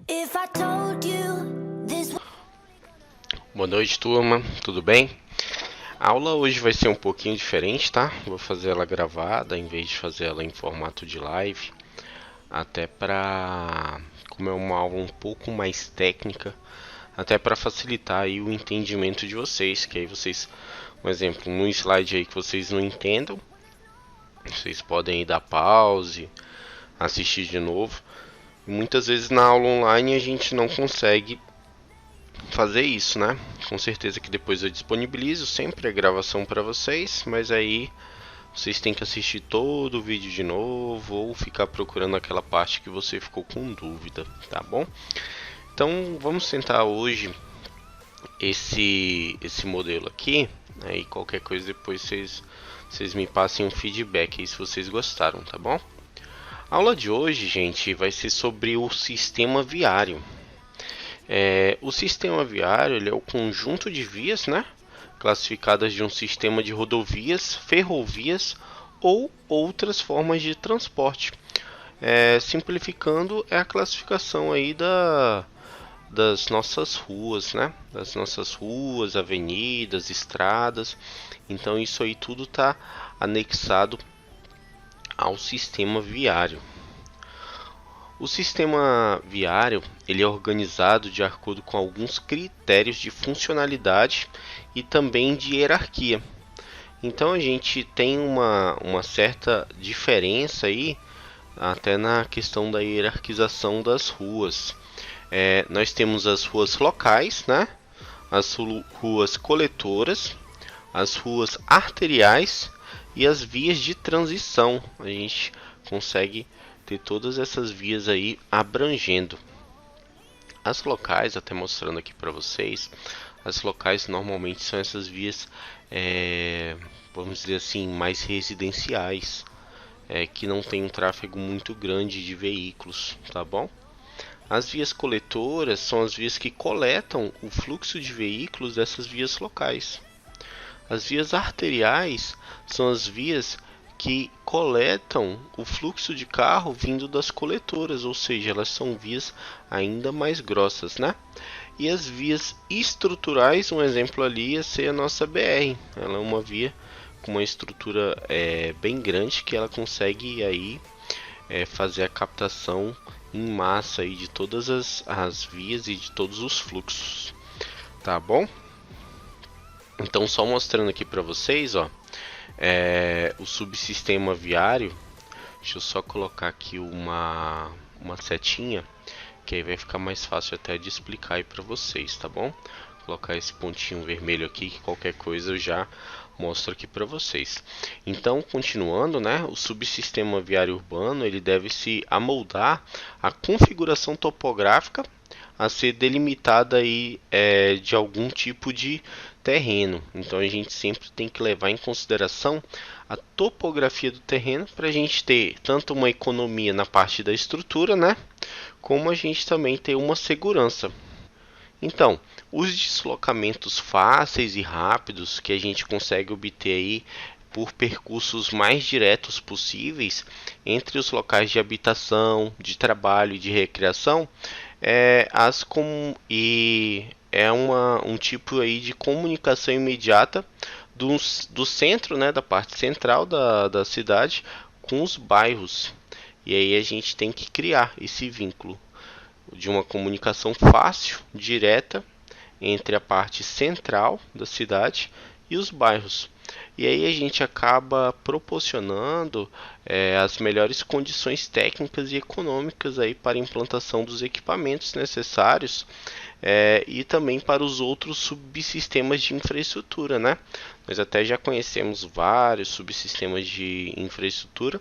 If I told you this. Boa noite, turma. Tudo bem? A aula hoje vai ser um pouquinho diferente, tá? Vou fazer ela gravada em vez de fazer ela em formato de live, até como é uma aula um pouco mais técnica, até para facilitar aí o entendimento de vocês, que aí vocês, um exemplo, num slide aí que vocês não entendam, vocês podem ir dar pause, assistir de novo. E muitas vezes na aula online a gente não consegue fazer isso, né? Com certeza que depois eu disponibilizo sempre a gravação para vocês, mas aí vocês têm que assistir todo o vídeo de novo ou ficar procurando aquela parte que você ficou com dúvida, tá bom? Então vamos tentar hoje esse modelo aqui, né? E qualquer coisa depois vocês me passem um feedback aí se vocês gostaram, tá bom? A aula de hoje, gente, vai ser sobre o sistema viário. O sistema viário ele é o conjunto de vias, né, classificadas de um sistema de rodovias, ferrovias ou outras formas de transporte. Simplificando, é a classificação aí das nossas ruas, né, das nossas ruas, avenidas, estradas. Então isso aí tudo está anexado ao sistema viário. O sistema viário ele é organizado de acordo com alguns critérios de funcionalidade e também de hierarquia. Então a gente tem uma certa diferença aí até na questão da hierarquização das ruas. Nós temos as ruas locais, né? As ruas coletoras, as ruas arteriais e as vias de transição. A gente consegue ter todas essas vias aí abrangendo. As locais, até mostrando aqui para vocês, as locais normalmente são essas vias, vamos dizer assim, mais residenciais, que não tem um tráfego muito grande de veículos, tá bom? As vias coletoras são as vias que coletam o fluxo de veículos dessas vias locais. As vias arteriais são as vias que coletam o fluxo de carro vindo das coletoras, ou seja, elas são vias ainda mais grossas, né? E as vias estruturais, um exemplo ali ia ser a nossa BR. Ela é uma via com uma estrutura bem grande que ela consegue aí fazer a captação em massa aí de todas as vias e de todos os fluxos, tá bom? Então só mostrando aqui para vocês, ó, o subsistema viário. Deixa eu só colocar aqui uma setinha, que aí vai ficar mais fácil até de explicar aí para vocês, tá bom? Vou colocar esse pontinho vermelho aqui, que qualquer coisa eu já mostro aqui para vocês. Então, continuando, né, o subsistema viário urbano ele deve se amoldar à configuração topográfica a ser delimitada aí de algum tipo de terreno. Então a gente sempre tem que levar em consideração a topografia do terreno para a gente ter tanto uma economia na parte da estrutura, né, como a gente também ter uma segurança. Então, os deslocamentos fáceis e rápidos que a gente consegue obter aí por percursos mais diretos possíveis entre os locais de habitação, de trabalho e de recreação um tipo aí de comunicação imediata do centro, né, da parte central da cidade com os bairros. E aí a gente tem que criar esse vínculo de uma comunicação fácil, direta entre a parte central da cidade e os bairros. E aí a gente acaba proporcionando as melhores condições técnicas e econômicas aí para a implantação dos equipamentos necessários e também para os outros subsistemas de infraestrutura, né? Nós até já conhecemos vários subsistemas de infraestrutura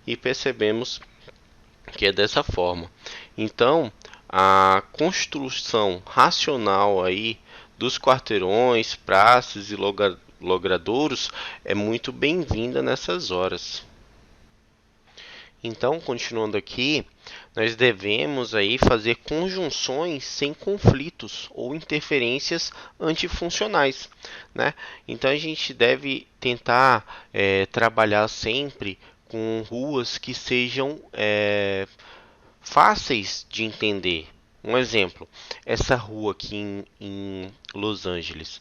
e percebemos que é dessa forma. Então, a construção racional aí dos quarteirões, praças e logradouros é muito bem-vinda nessas horas. Então, continuando aqui, nós devemos aí fazer conjunções sem conflitos ou interferências antifuncionais, né? Então a gente deve tentar trabalhar sempre com ruas que sejam fáceis de entender, Um exemplo, essa rua aqui em Los Angeles.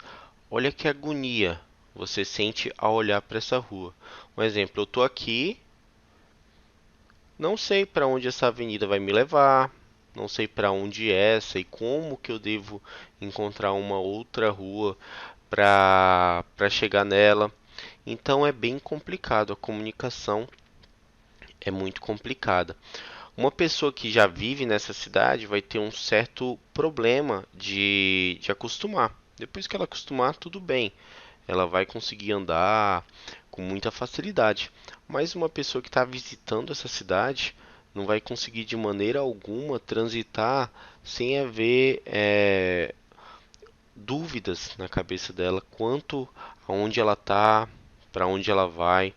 Olha que agonia você sente ao olhar para essa rua. Um exemplo, eu tô aqui, não sei para onde essa avenida vai me levar, não sei para onde é essa e como que eu devo encontrar uma outra rua para chegar nela. Então é bem complicado, a comunicação é muito complicada. Uma pessoa que já vive nessa cidade vai ter um certo problema de acostumar. Depois que ela acostumar, tudo bem. Ela vai conseguir andar com muita facilidade. Mas uma pessoa que está visitando essa cidade não vai conseguir de maneira alguma transitar sem haver dúvidas na cabeça dela quanto aonde ela está, para onde ela vai.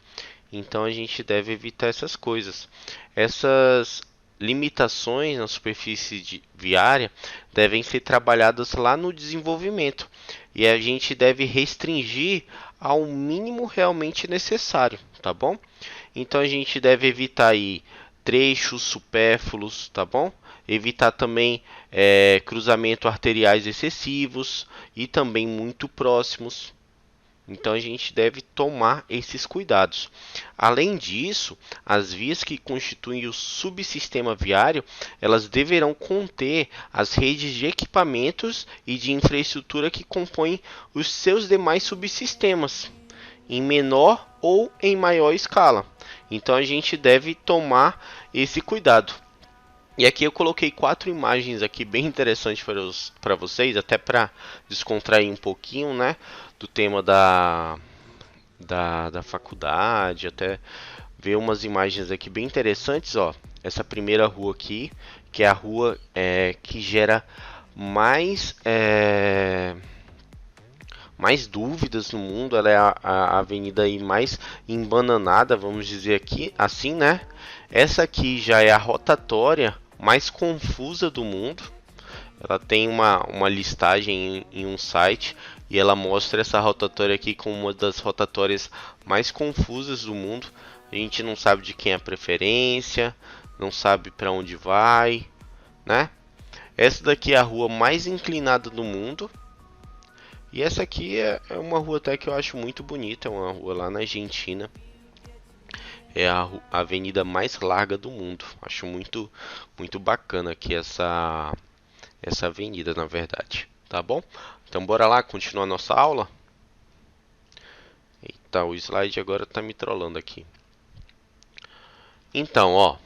Então a gente deve evitar essas coisas. Essas limitações na superfície viária devem ser trabalhadas lá no desenvolvimento e a gente deve restringir ao mínimo realmente necessário, tá bom? Então a gente deve evitar aí trechos supérfluos, tá bom? Evitar também cruzamento arteriais excessivos e também muito próximos. Então a gente deve tomar esses cuidados. Além disso, as vias que constituem o subsistema viário, elas deverão conter as redes de equipamentos e de infraestrutura que compõem os seus demais subsistemas, em menor ou em maior escala. Então a gente deve tomar esse cuidado. E aqui eu coloquei 4 imagens aqui bem interessantes para vocês, até para descontrair um pouquinho, né, do tema da faculdade, até ver umas imagens aqui bem interessantes, ó. Essa primeira rua aqui, que é a rua que gera mais mais dúvidas no mundo, ela é a avenida aí mais embananada, vamos dizer aqui, assim, né? Essa aqui já é a rotatória mais confusa do mundo. Ela tem uma listagem em um site e ela mostra essa rotatória aqui como uma das rotatórias mais confusas do mundo. A gente não sabe de quem é a preferência, não sabe para onde vai, né? Essa daqui é a rua mais inclinada do mundo. E essa aqui é uma rua até que eu acho muito bonita, é uma rua lá na Argentina. É a avenida mais larga do mundo. Acho muito bacana aqui essa avenida, na verdade. Tá bom? Então bora lá continuar nossa aula. Eita, o slide agora tá me trollando aqui. Então, ó,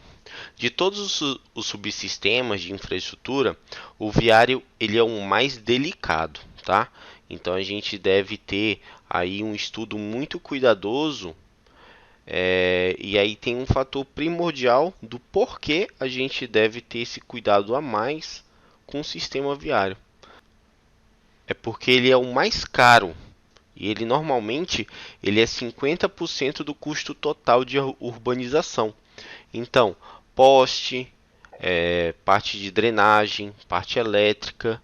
de todos os subsistemas de infraestrutura, o viário ele é o mais delicado, tá? Então a gente deve ter aí um estudo muito cuidadoso. E aí tem um fator primordial do porquê a gente deve ter esse cuidado a mais com o sistema viário. É porque ele é o mais caro e ele normalmente ele é 50% do custo total de urbanização. Então, poste, parte de drenagem, parte elétrica,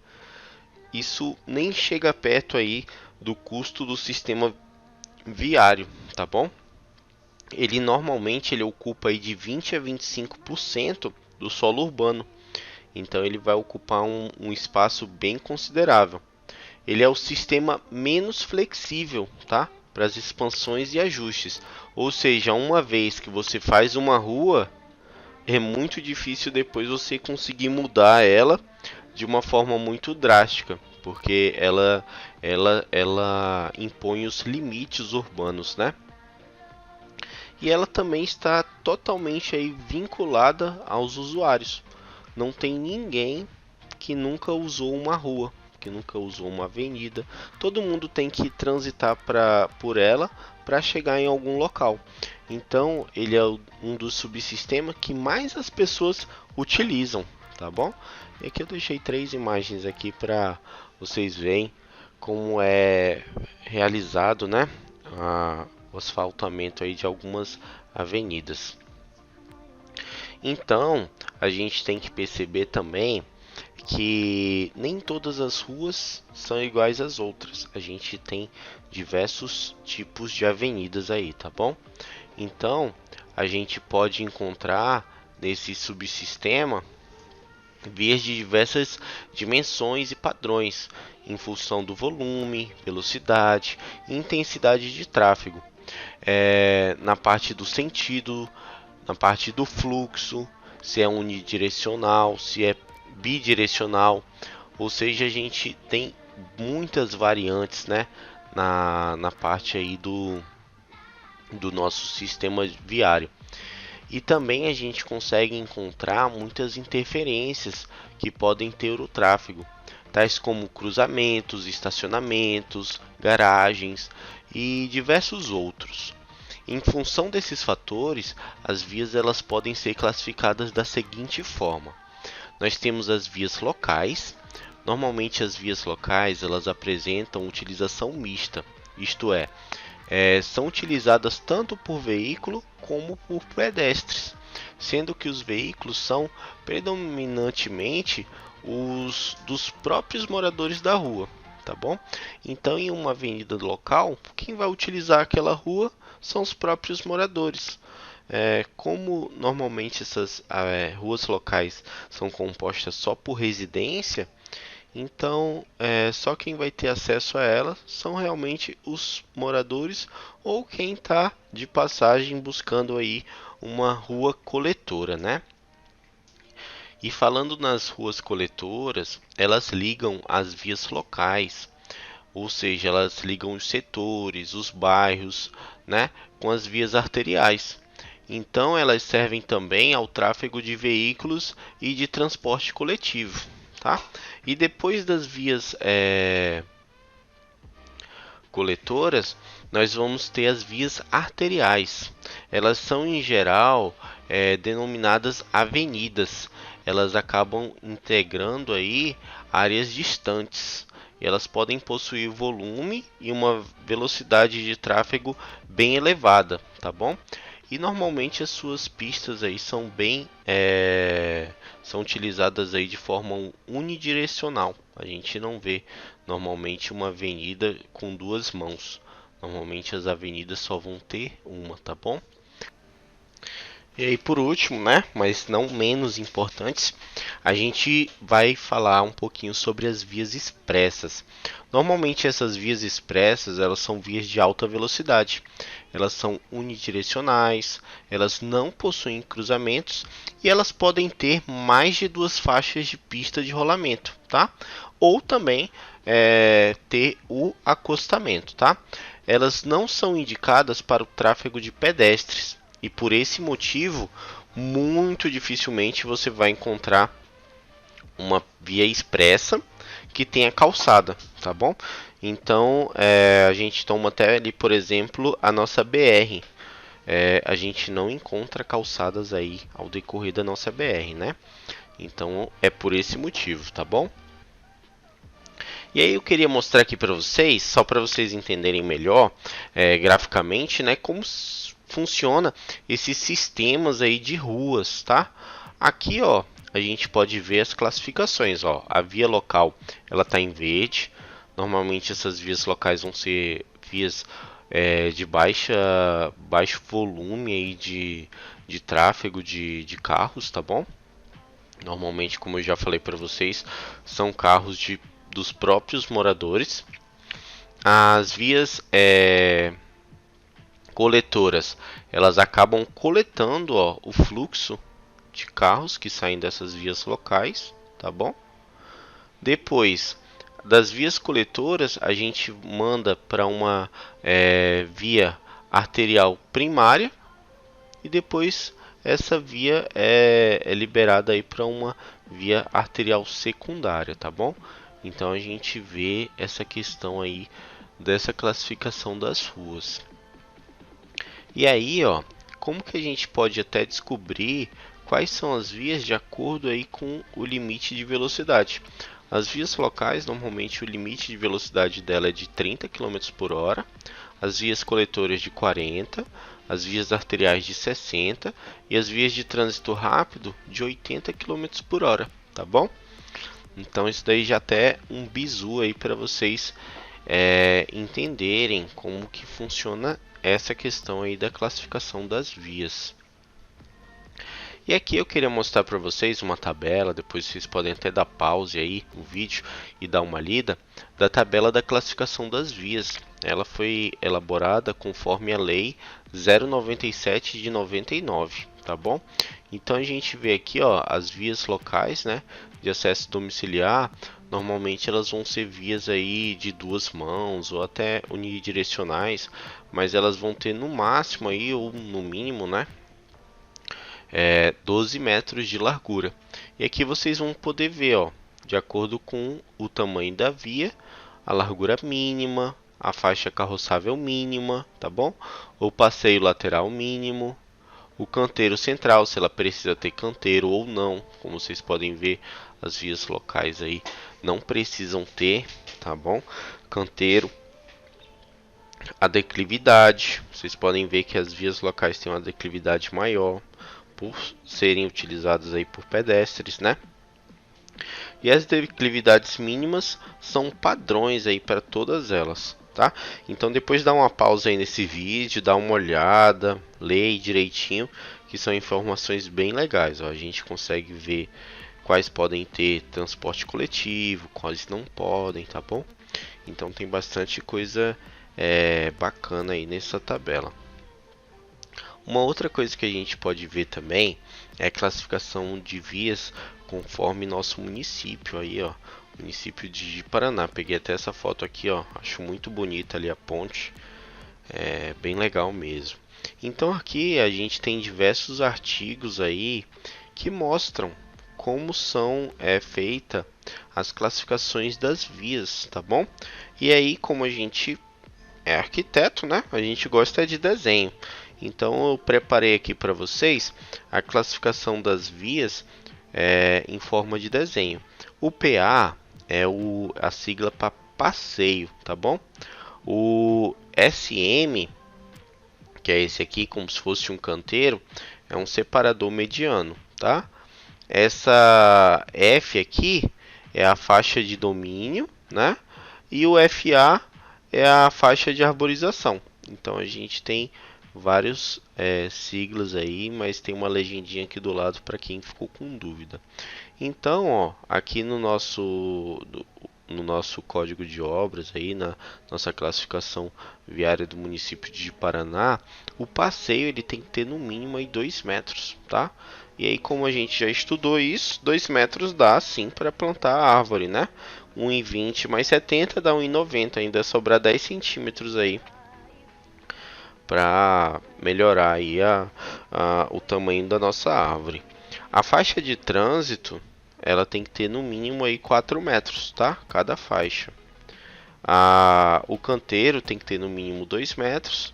isso nem chega perto aí do custo do sistema viário, tá bom? Ele normalmente ele ocupa aí de 20 a 25% do solo urbano. Então ele vai ocupar um espaço bem considerável. Ele é o sistema menos flexível, tá? Para as expansões e ajustes. Ou seja, uma vez que você faz uma rua, é muito difícil depois você conseguir mudar ela de uma forma muito drástica, porque ela impõe os limites urbanos, né? E ela também está totalmente aí vinculada aos usuários. Não tem ninguém que nunca usou uma rua, que nunca usou uma avenida. Todo mundo tem que transitar por ela para chegar em algum local. Então, ele é um dos subsistemas que mais as pessoas utilizam, tá bom? E aqui eu deixei 3 imagens aqui para vocês verem como é realizado, né, o asfaltamento aí de algumas avenidas. Então, a gente tem que perceber também que nem todas as ruas são iguais às outras. A gente tem diversos tipos de avenidas aí, tá bom? Então, a gente pode encontrar nesse subsistema vias de diversas dimensões e padrões, em função do volume, velocidade e intensidade de tráfego. Na parte do sentido, na parte do fluxo, se é unidirecional, se é bidirecional, ou seja, a gente tem muitas variantes, né, na parte aí do nosso sistema viário. E também a gente consegue encontrar muitas interferências que podem ter o tráfego, tais como cruzamentos, estacionamentos, garagens e diversos outros. Em função desses fatores, as vias elas podem ser classificadas da seguinte forma: nós temos as vias locais. Normalmente as vias locais elas apresentam utilização mista, isto é, são utilizadas tanto por veículo como por pedestres, sendo que os veículos são predominantemente os dos próprios moradores da rua, tá bom? Então, em uma avenida local, quem vai utilizar aquela rua são os próprios moradores. Como normalmente essas ruas locais são compostas só por residência, então, só quem vai ter acesso a ela são realmente os moradores ou quem está de passagem buscando aí uma rua coletora, né? E falando nas ruas coletoras, elas ligam as vias locais, ou seja, elas ligam os setores, os bairros, né, com as vias arteriais. Então, elas servem também ao tráfego de veículos e de transporte coletivo, tá? E depois das vias coletoras, nós vamos ter as vias arteriais. Elas são em geral denominadas avenidas. Elas acabam integrando aí áreas distantes. E elas podem possuir volume e uma velocidade de tráfego bem elevada, tá bom? E normalmente as suas pistas aí são utilizadas aí de forma unidirecional. A gente não vê normalmente uma avenida com duas mãos. Normalmente as avenidas só vão ter uma, tá bom? E aí por último, né, mas não menos importantes, a gente vai falar um pouquinho sobre as vias expressas. Normalmente essas vias expressas, elas são vias de alta velocidade. Elas são unidirecionais, elas não possuem cruzamentos e elas podem ter mais de duas faixas de pista de rolamento, tá? Ou também ter o acostamento, tá? Elas não são indicadas para o tráfego de pedestres. E por esse motivo, muito dificilmente você vai encontrar uma via expressa que tenha calçada, tá bom? Então, a gente toma até ali, por exemplo, a nossa BR. A gente não encontra calçadas aí ao decorrer da nossa BR, né? Então, é por esse motivo, tá bom? E aí eu queria mostrar aqui para vocês, só para vocês entenderem melhor, graficamente, né, como funciona esses sistemas aí de ruas, tá? Aqui, ó, a gente pode ver as classificações, ó. A via local, ela está em verde. Normalmente essas vias locais vão ser vias de baixo volume aí de tráfego de carros, tá bom? Normalmente, como eu já falei para vocês, são carros dos próprios moradores. As vias coletoras, elas acabam coletando, ó, o fluxo de carros que saem dessas vias locais, tá bom? Depois das vias coletoras, a gente manda para uma via arterial primária e depois essa via é liberada aí para uma via arterial secundária, tá bom? Então a gente vê essa questão aí dessa classificação das ruas. E aí, ó, como que a gente pode até descobrir quais são as vias de acordo aí com o limite de velocidade? As vias locais, normalmente o limite de velocidade dela é de 30 km por hora, as vias coletoras de 40, as vias arteriais de 60 e as vias de trânsito rápido de 80 km por hora, tá bom? Então isso daí já até um bizu aí para vocês entenderem como que funciona essa questão aí da classificação das vias. E aqui eu queria mostrar para vocês uma tabela, depois vocês podem até dar pause aí no vídeo e dar uma lida, da tabela da classificação das vias. Ela foi elaborada conforme a lei 097 de 99, tá bom? Então a gente vê aqui, ó, as vias locais, né, de acesso domiciliar. Normalmente elas vão ser vias aí de duas mãos ou até unidirecionais, mas elas vão ter no máximo aí, ou no mínimo, né, 12 metros de largura. E aqui vocês vão poder ver, ó, de acordo com o tamanho da via, a largura mínima, a faixa carroçável mínima, tá bom? O passeio lateral mínimo, o canteiro central, se ela precisa ter canteiro ou não. Como vocês podem ver, as vias locais aí não precisam ter, tá bom? Canteiro. A declividade, vocês podem ver que as vias locais têm uma declividade maior por serem utilizadas aí por pedestres, né? E as declividades mínimas são padrões aí para todas elas, tá? Então depois dá uma pausa aí nesse vídeo, dá uma olhada, lê direitinho, que são informações bem legais, ó. A gente consegue ver quais podem ter transporte coletivo, quais não podem, tá bom? Então tem bastante coisa bacana aí nessa tabela. Uma outra coisa que a gente pode ver também é a classificação de vias conforme nosso município aí, ó, município de Paraná. Peguei até essa foto aqui, ó, acho muito bonita ali a ponte, bem legal mesmo. Então aqui a gente tem diversos artigos aí que mostram como são feitas as classificações das vias, tá bom? E aí, como a gente é arquiteto, né? A gente gosta de desenho. Então eu preparei aqui para vocês a classificação das vias em forma de desenho. O PA é a sigla para passeio, tá bom? O SM, que é esse aqui, como se fosse um canteiro, é um separador mediano, tá? Essa F aqui é a faixa de domínio, né? E o FA é a faixa de arborização. Então a gente tem vários siglas aí, mas tem uma legendinha aqui do lado para quem ficou com dúvida. Então, ó, aqui no nosso código de obras aí, na nossa classificação viária do município de Paraná, o passeio ele tem que ter no mínimo aí 2 metros, tá? E aí, como a gente já estudou isso, 2 metros dá sim para plantar a árvore, né? 1,20 mais 70 dá 1,90, ainda sobrar 10 centímetros aí para melhorar aí o tamanho da nossa árvore. A faixa de trânsito ela tem que ter no mínimo aí 4 metros, tá? Cada faixa. O canteiro tem que ter no mínimo 2 metros.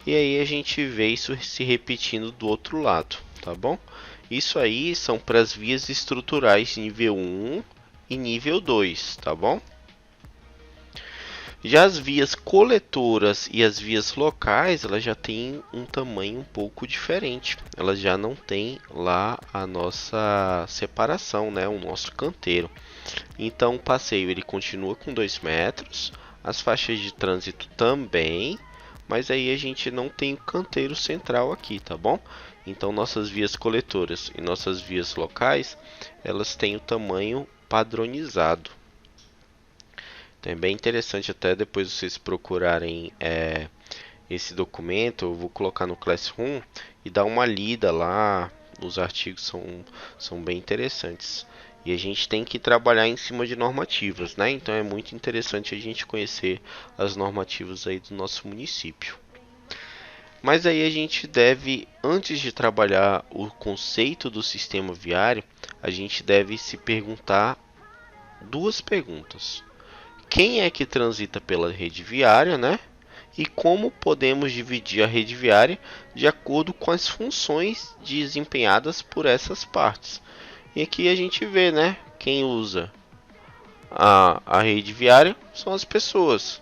E aí a gente vê isso se repetindo do outro lado, tá bom? Isso aí são para as vias estruturais nível 1 e nível 2, tá bom? Já as vias coletoras e as vias locais, elas já têm um tamanho um pouco diferente. Elas já não têm lá a nossa separação, né? O nosso canteiro. Então o passeio ele continua com 2 metros, as faixas de trânsito também, mas aí a gente não tem o canteiro central aqui, tá bom? Então nossas vias coletoras e nossas vias locais, elas têm o tamanho padronizado. Então é bem interessante até depois vocês procurarem esse documento. Eu vou colocar no Classroom e dar uma lida lá. Os artigos são bem interessantes. E a gente tem que trabalhar em cima de normativas, né? Então é muito interessante a gente conhecer as normativas aí do nosso município. Mas aí a gente deve, antes de trabalhar o conceito do sistema viário, a gente deve se perguntar duas perguntas. Quem é que transita pela rede viária, né? E como podemos dividir a rede viária de acordo com as funções desempenhadas por essas partes. E aqui a gente vê, né? Quem usa a rede viária são as pessoas.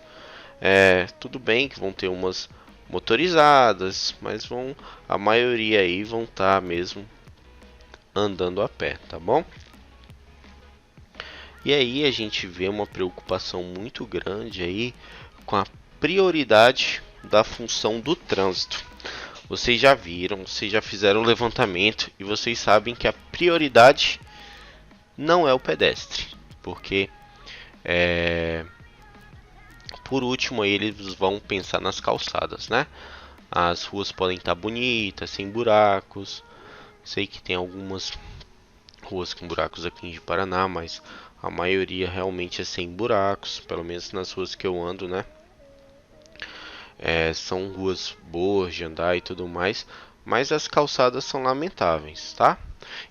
Tudo bem que vão ter umas motorizadas, mas a maioria aí vão estar mesmo andando a pé, tá bom? E aí a gente vê uma preocupação muito grande aí com a prioridade da função do trânsito. vocês já viram, vocês já fizeram o levantamento e vocês sabem que a prioridade não é o pedestre, porque por último aí eles vão pensar nas calçadas, né? As ruas podem estar bonitas, sem buracos. Sei que tem algumas ruas com buracos aqui em Paraná, mas a maioria realmente é sem buracos, pelo menos nas ruas que eu ando, né? São ruas boas de andar e tudo mais, mas as calçadas são lamentáveis, tá?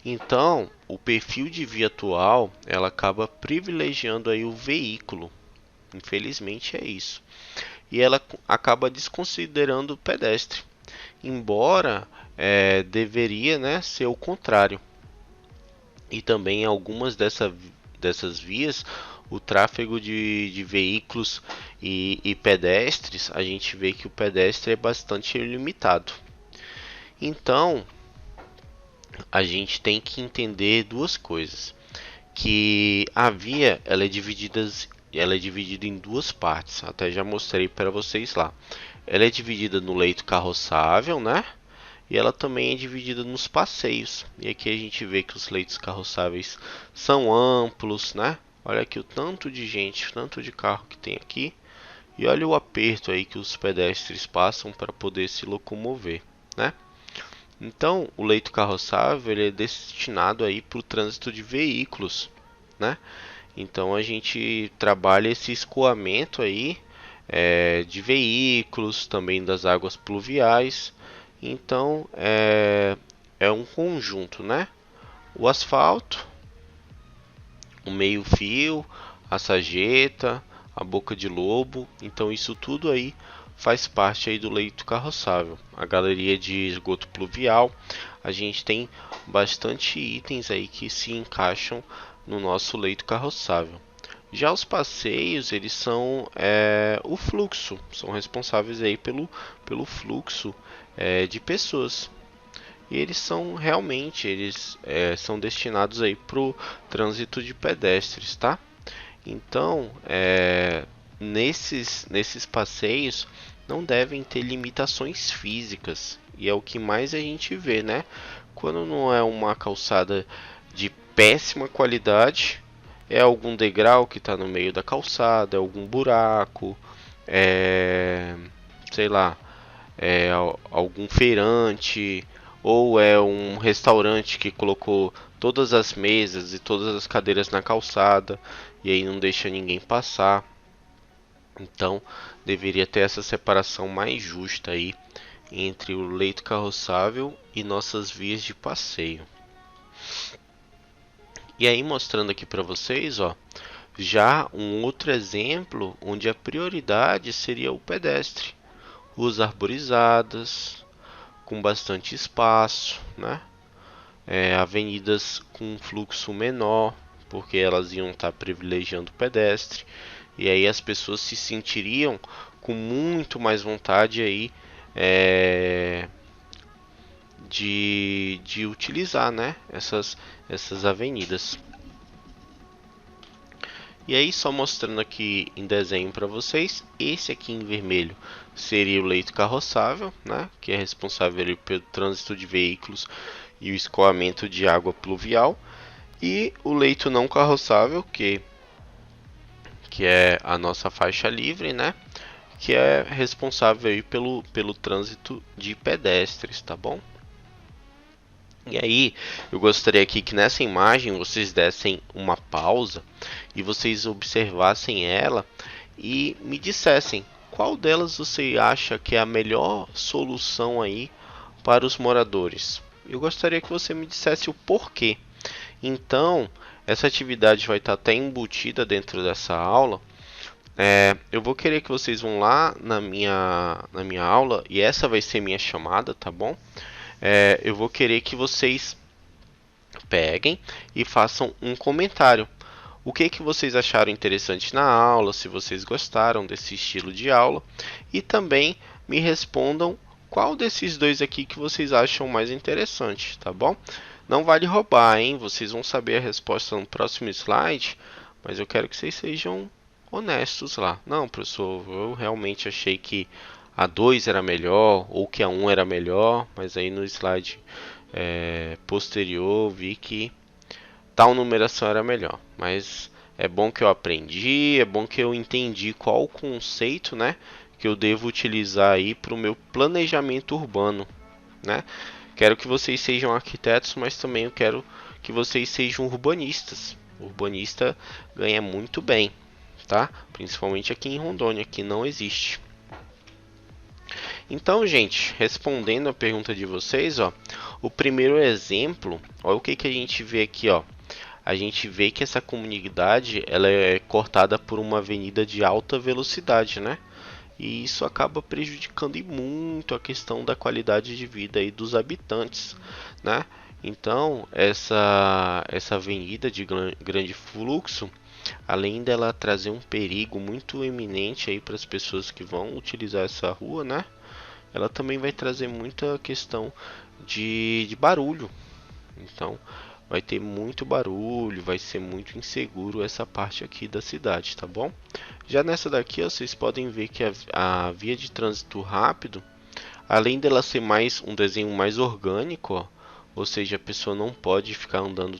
Então, o perfil de via atual, ela acaba privilegiando aí o veículo. Infelizmente é isso. E ela acaba desconsiderando o pedestre, embora deveria, né, ser o contrário. E também em algumas dessas vias, o tráfego de veículos e pedestres, a gente vê que o pedestre é bastante limitado. Então, a gente tem que entender duas coisas, que a via ela é dividida em duas partes, até já mostrei para vocês lá. Ela é dividida no leito carroçável, né? E ela também é dividida nos passeios. E aqui a gente vê que os leitos carroçáveis são amplos, né? Olha aqui o tanto de gente, tanto de carro que tem aqui. E olha o aperto aí que os pedestres passam para poder se locomover, né? Então, o leito carroçável ele é destinado aí para o trânsito de veículos, né? Então a gente trabalha esse escoamento aí de veículos, também das águas pluviais. Então é um conjunto, né? O asfalto, o meio-fio, a sarjeta, a boca de lobo. Então isso tudo aí faz parte aí do leito carroçável. A galeria de esgoto pluvial, a gente tem bastante itens aí que se encaixam no nosso leito carroçável. Já os passeios, eles são o fluxo, são responsáveis aí pelo fluxo de pessoas. E eles são realmente, são destinados aí para o trânsito de pedestres, tá? Então, nesses passeios não devem ter limitações físicas. E é o que mais a gente vê, né? Quando não é uma calçada de péssima qualidade, é algum degrau que está no meio da calçada, é algum buraco, sei lá, algum feirante, ou é um restaurante que colocou todas as mesas e todas as cadeiras na calçada e aí não deixa ninguém passar. Então, deveria ter essa separação mais justa aí entre o leito carroçável e nossas vias de passeio. E aí mostrando aqui para vocês, ó, já um outro exemplo onde a prioridade seria o pedestre. Ruas arborizadas, com bastante espaço, né? Avenidas com fluxo menor, porque elas iam estar privilegiando o pedestre. E aí as pessoas se sentiriam com muito mais vontade aí de utilizar, né, essas avenidas. E aí só mostrando aqui em desenho para vocês, esse aqui em vermelho seria o leito carroçável, né, que é responsável pelo trânsito de veículos e o escoamento de água pluvial, e o leito não carroçável, que é a nossa faixa livre, né, que é responsável aí pelo trânsito de pedestres, tá bom? E aí, eu gostaria aqui que nessa imagem vocês dessem uma pausa e vocês observassem ela e me dissessem qual delas você acha que é a melhor solução aí para os moradores. Eu gostaria que você me dissesse o porquê. Então, essa atividade vai estar até embutida dentro dessa aula. Eu vou querer que vocês vão lá na minha aula e essa vai ser minha chamada, tá bom? Eu vou querer que vocês peguem e façam um comentário. O que vocês acharam interessante na aula, se vocês gostaram desse estilo de aula, e também me respondam qual desses dois aqui que vocês acham mais interessante, tá bom? Não vale roubar, hein? Vocês vão saber a resposta no próximo slide, mas eu quero que vocês sejam honestos lá. Não, professor, eu realmente achei que a 2 era melhor ou que a 1 era melhor, mas aí no slide posterior vi que tal numeração era melhor. Mas é bom que eu aprendi, é bom que eu entendi qual o conceito, né, que eu devo utilizar aí para o meu planejamento urbano, né? Quero que vocês sejam arquitetos, mas também eu quero que vocês sejam urbanistas. O urbanista ganha muito bem, tá? Principalmente aqui em Rondônia, que não existe. Então, gente, respondendo a pergunta de vocês, ó, o primeiro exemplo, olha o que que a gente vê aqui, ó. A gente vê que essa comunidade ela é cortada por uma avenida de alta velocidade, né? E isso acaba prejudicando muito a questão da qualidade de vida aí dos habitantes, né? Então, essa avenida de grande fluxo, além dela trazer um perigo muito eminente aí para as pessoas que vão utilizar essa rua, né? Ela também vai trazer muita questão de barulho. Então, vai ter muito barulho, vai ser muito inseguro essa parte aqui da cidade, tá bom? Já nessa daqui, ó, vocês podem ver que a via de trânsito rápido, além dela ser mais um desenho mais orgânico, ó, ou seja, a pessoa não pode ficar andando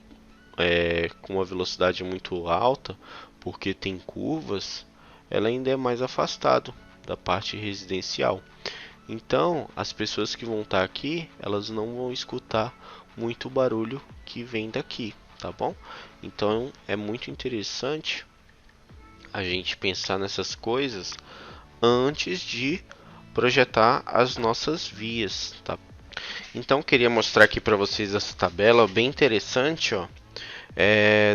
com uma velocidade muito alta, porque tem curvas, ela ainda é mais afastado da parte residencial. Então, as pessoas que vão estar aqui, elas não vão escutar muito barulho que vem daqui, tá bom? Então, é muito interessante a gente pensar nessas coisas antes de projetar as nossas vias, tá? Então, queria mostrar aqui para vocês essa tabela bem interessante, ó,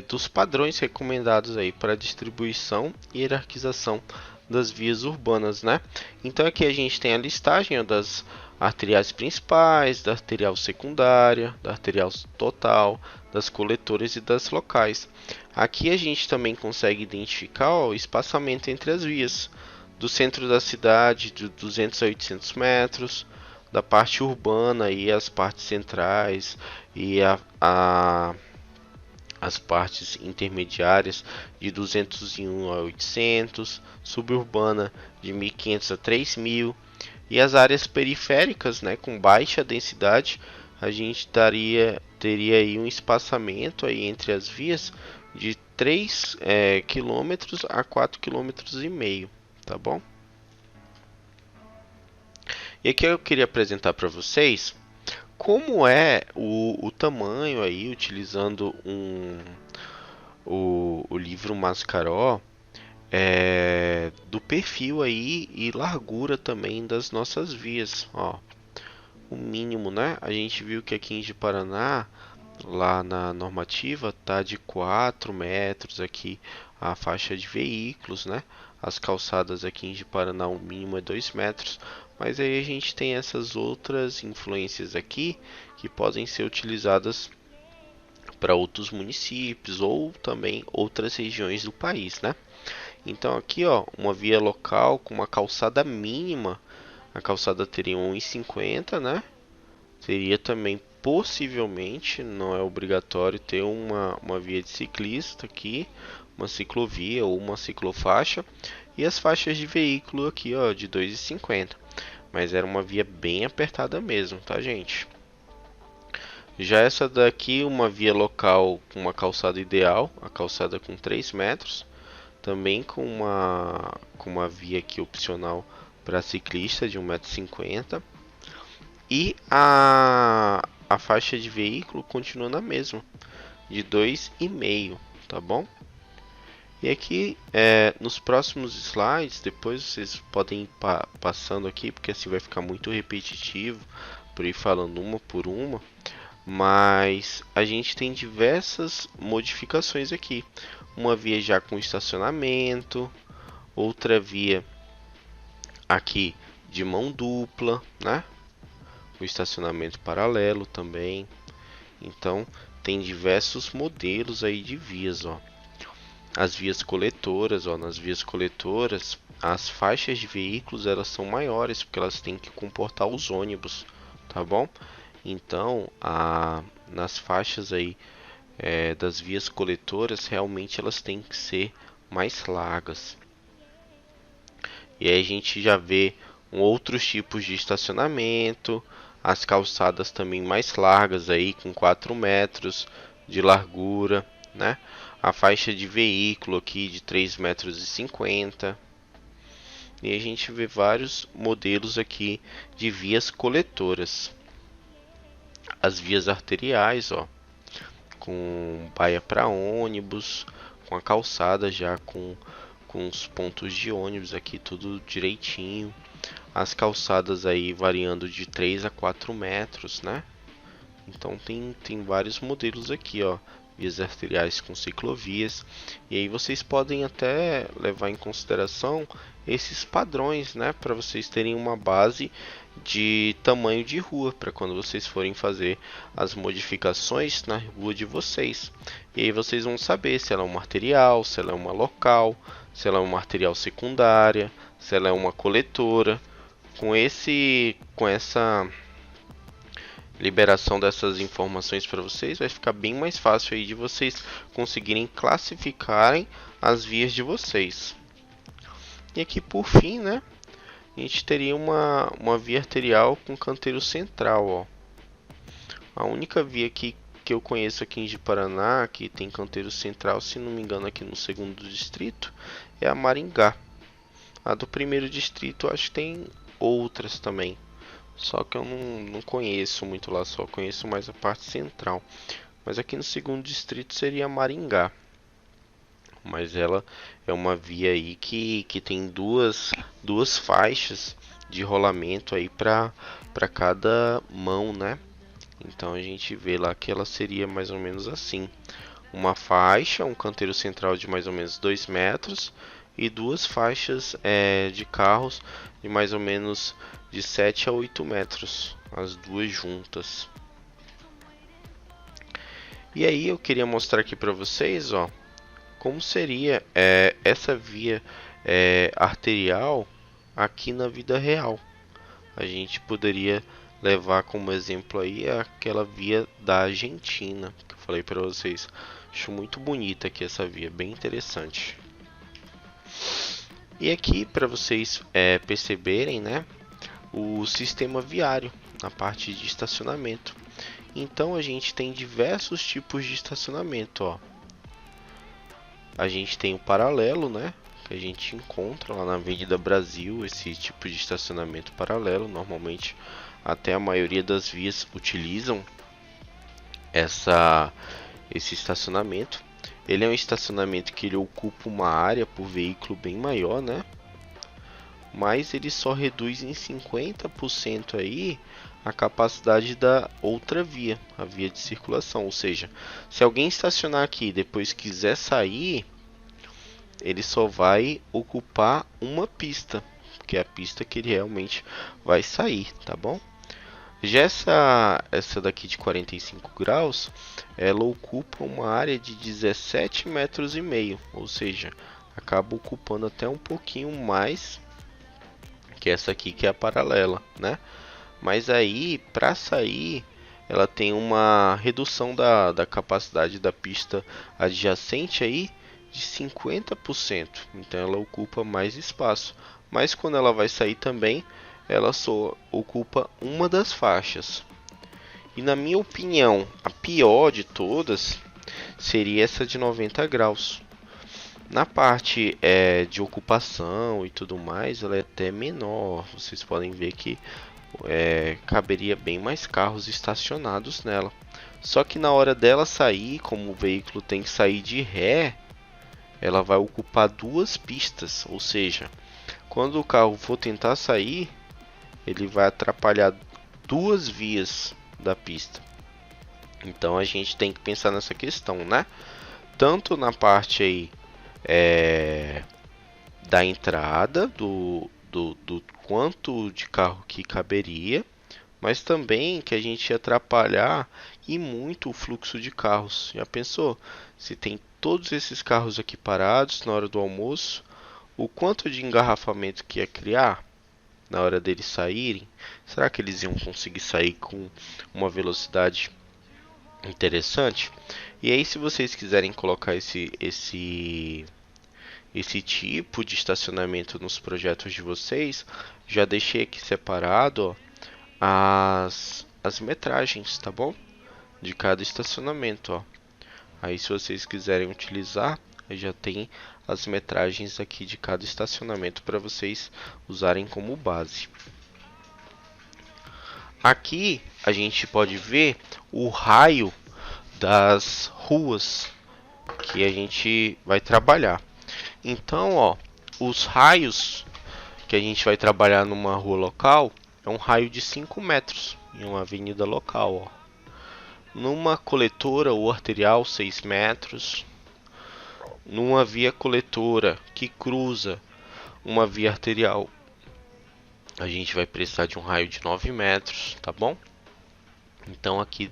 dos padrões recomendados aí para distribuição e hierarquização das vias urbanas, né? Então aqui a gente tem a listagem, ó, das arteriais principais, da arterial secundária, da arterial total, das coletoras e das locais. Aqui a gente também consegue identificar, ó, o espaçamento entre as vias, do centro da cidade de 200 a 800 metros, da parte urbana e as partes centrais e as partes intermediárias de 201 a 800, suburbana de 1500 a 3000 e as áreas periféricas, né, com baixa densidade, a gente teria aí um espaçamento aí entre as vias de 3 km a 4,5 km, tá bom? E aqui eu queria apresentar para vocês como é o tamanho aí, utilizando o livro Mascaró, do perfil aí e largura também das nossas vias, ó. O mínimo, né? A gente viu que aqui em Ji-Paraná, lá na normativa, tá de 4 metros aqui a faixa de veículos, né? As calçadas aqui em Ji-Paraná, o mínimo é 2 metros. Mas aí a gente tem essas outras influências aqui que podem ser utilizadas para outros municípios ou também outras regiões do país, né? Então aqui, ó, uma via local com uma calçada mínima, a calçada teria 1,50, né? Teria também possivelmente, não é obrigatório ter uma via de ciclista aqui, uma ciclovia ou uma ciclofaixa e as faixas de veículo aqui, ó, de 2,50. Mas era uma via bem apertada mesmo, tá, gente? Já essa daqui, uma via local com uma calçada ideal, a calçada com 3 metros, também com uma via aqui opcional para ciclista de 1,50 m. E a faixa de veículo continua na mesma, de 2,5 m, tá bom? E aqui nos próximos slides, depois vocês podem ir passando aqui, porque assim vai ficar muito repetitivo, por ir falando uma por uma. Mas a gente tem diversas modificações aqui. Uma via já com estacionamento, outra via aqui de mão dupla, né? Com estacionamento paralelo também. Então tem diversos modelos aí de vias, ó. As vias coletoras, ó, nas vias coletoras, as faixas de veículos elas são maiores porque elas têm que comportar os ônibus, tá bom? Então, nas faixas aí das vias coletoras, realmente elas têm que ser mais largas. E aí a gente já vê outros tipos de estacionamento, as calçadas também mais largas aí com 4 metros de largura, né? A faixa de veículo aqui de 3,50 metros. E a gente vê vários modelos aqui de vias coletoras. As vias arteriais, ó, com baia para ônibus, com a calçada já com os pontos de ônibus aqui tudo direitinho. As calçadas aí variando de 3 a 4 metros, né? Então tem vários modelos aqui, ó, vias arteriais com ciclovias. E aí vocês podem até levar em consideração esses padrões, né, para vocês terem uma base de tamanho de rua para quando vocês forem fazer as modificações na rua de vocês. E aí vocês vão saber se ela é uma arterial, se ela é uma local, se ela é uma arterial secundária, se ela é uma coletora. Com essa liberação dessas informações para vocês, vai ficar bem mais fácil aí de vocês conseguirem classificarem as vias de vocês. E aqui por fim, né, a gente teria uma via arterial com canteiro central, ó. A única via aqui que eu conheço aqui em Ji-Paraná, que tem canteiro central, se não me engano aqui no segundo distrito, é a Maringá. A do primeiro distrito eu acho que tem outras também. Só que eu não conheço muito lá, só conheço mais a parte central. Mas aqui no segundo distrito seria Maringá. Mas ela é uma via aí que tem duas faixas de rolamento aí para cada mão, né? Então a gente vê lá que ela seria mais ou menos assim. Uma faixa, um canteiro central de mais ou menos 2 metros e duas faixas de carros de mais ou menos de 7 a 8 metros, as duas juntas. E aí eu queria mostrar aqui para vocês, ó, como seria essa via arterial aqui na vida real. A gente poderia levar como exemplo aí aquela via da Argentina que eu falei para vocês. Acho muito bonita aqui essa via, bem interessante. E aqui para vocês perceberem, né, o sistema viário na parte de estacionamento. Então a gente tem diversos tipos de estacionamento, ó. A gente tem o paralelo, né, que a gente encontra lá na Avenida Brasil, esse tipo de estacionamento paralelo. Normalmente até a maioria das vias utilizam esse estacionamento. Ele é um estacionamento que ele ocupa uma área por veículo bem maior, né? Mas ele só reduz em 50% aí a capacidade da outra via, a via de circulação. Ou seja, se alguém estacionar aqui e depois quiser sair, ele só vai ocupar uma pista, que é a pista que ele realmente vai sair, tá bom? Já essa daqui de 45 graus, ela ocupa uma área de 17 metros e meio, ou seja, acaba ocupando até um pouquinho mais que essa aqui que é a paralela, né? Mas aí, para sair, ela tem uma redução da capacidade da pista adjacente aí de 50%. Então ela ocupa mais espaço. Mas quando ela vai sair também, ela só ocupa uma das faixas. E na minha opinião, a pior de todas seria essa de 90 graus. Na parte de ocupação e tudo mais, ela é até menor. Vocês podem ver que caberia bem mais carros estacionados nela. Só que na hora dela sair, como o veículo tem que sair de ré, ela vai ocupar duas pistas. Ou seja, quando o carro for tentar sair, ele vai atrapalhar duas vias da pista. Então a gente tem que pensar nessa questão, né? Tanto na parte aí da entrada do quanto de carro que caberia, mas também que a gente ia atrapalhar e muito o fluxo de carros. Já pensou? Se tem todos esses carros aqui parados na hora do almoço, o quanto de engarrafamento que ia criar na hora deles saírem? Será que eles iam conseguir sair com uma velocidade interessante? E aí, se vocês quiserem colocar esse tipo de estacionamento nos projetos de vocês, já deixei aqui separado, ó, as metragens, tá bom? De cada estacionamento, ó. Aí se vocês quiserem utilizar, já tem as metragens aqui de cada estacionamento para vocês usarem como base. Aqui a gente pode ver o raio das ruas que a gente vai trabalhar. Então, ó, os raios que a gente vai trabalhar numa rua local é um raio de 5 metros em uma avenida local, ó. Numa coletora ou arterial, 6 metros. Numa via coletora que cruza uma via arterial, a gente vai precisar de um raio de 9 metros, tá bom? Então aqui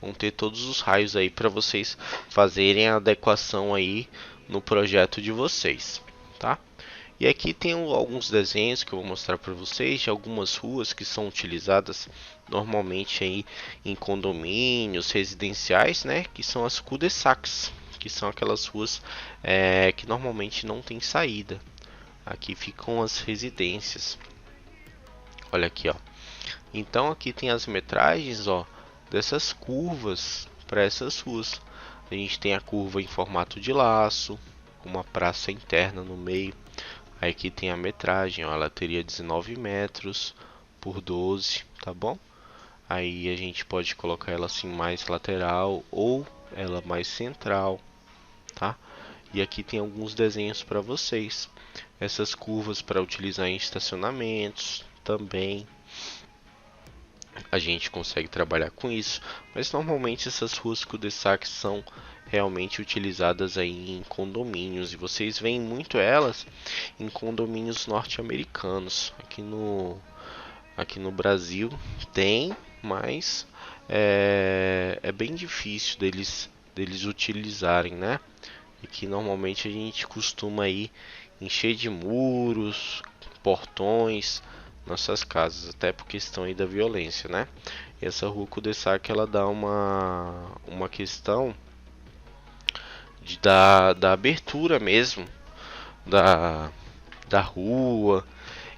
vão ter todos os raios aí para vocês fazerem a adequação aí no projeto de vocês, tá? E aqui tem alguns desenhos que eu vou mostrar para vocês de algumas ruas que são utilizadas normalmente aí em condomínios residenciais, né? Que são as cul-de-sacs, que são aquelas ruas que normalmente não tem saída. Aqui ficam as residências. Olha aqui, ó. Então aqui tem as metragens, ó, dessas curvas para essas ruas. A gente tem a curva em formato de laço, uma praça interna no meio. Aí aqui tem a metragem, ó, ela teria 19 metros por 12, tá bom? Aí a gente pode colocar ela assim mais lateral ou ela mais central, tá? E aqui tem alguns desenhos para vocês. Essas curvas para utilizar em estacionamentos também. A gente consegue trabalhar com isso, mas normalmente essas ruas cul-de-sac são realmente utilizadas aí em condomínios, e vocês veem muito elas em condomínios norte-americanos. Aqui no Brasil tem, mas é bem difícil deles utilizarem, né? E que normalmente a gente costuma aí encher de muros, portões nossas casas, até por questão aí da violência, né? E essa rua cul-de-sac ela dá uma questão da abertura mesmo da rua,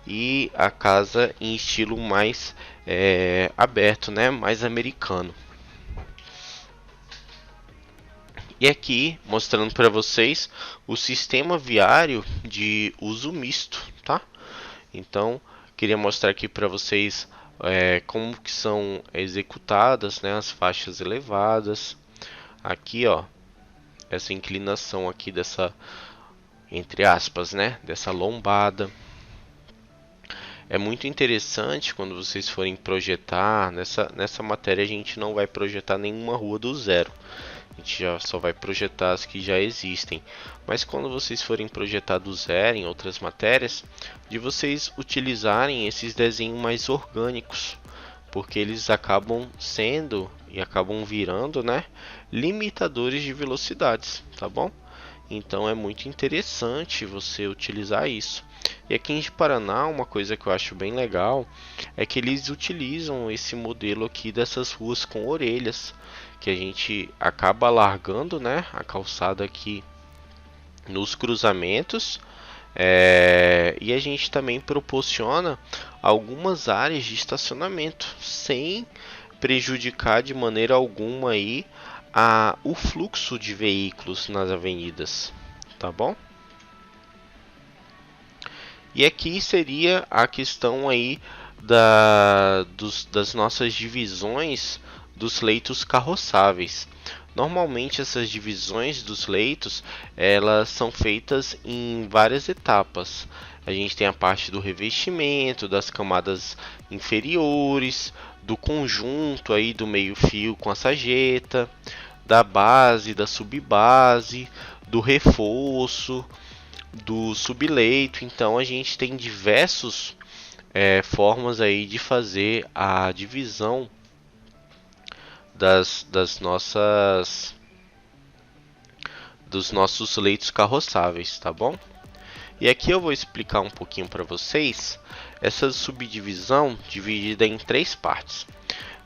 e a casa em estilo mais aberto, né? Mais americano. E aqui mostrando para vocês o sistema viário de uso misto, tá? Então queria mostrar aqui para vocês como que são executadas, né, as faixas elevadas. Aqui, ó, essa inclinação aqui dessa, entre aspas, né, dessa lombada. É muito interessante quando vocês forem projetar. Nessa matéria a gente não vai projetar nenhuma rua do zero. A gente só vai projetar as que já existem. Mas quando vocês forem projetar do zero em outras matérias, de vocês utilizarem esses desenhos mais orgânicos, porque eles acabam sendo e acabam virando, né, limitadores de velocidades, tá bom? Então é muito interessante você utilizar isso. E aqui em Paraná, uma coisa que eu acho bem legal é que eles utilizam esse modelo aqui dessas ruas com orelhas, que a gente acaba largando, né, a calçada aqui nos cruzamentos, e a gente também proporciona algumas áreas de estacionamento sem prejudicar de maneira alguma aí o fluxo de veículos nas avenidas, tá bom? E aqui seria a questão aí das nossas divisões dos leitos carroçáveis. Normalmente essas divisões dos leitos elas são feitas em várias etapas. A gente tem a parte do revestimento, das camadas inferiores, do conjunto aí do meio-fio com a sarjeta, da base, da subbase, do reforço, do subleito. Então a gente tem diversas formas aí de fazer a divisão dos nossos leitos carroçáveis, tá bom? E aqui eu vou explicar um pouquinho para vocês essa subdivisão dividida em três partes.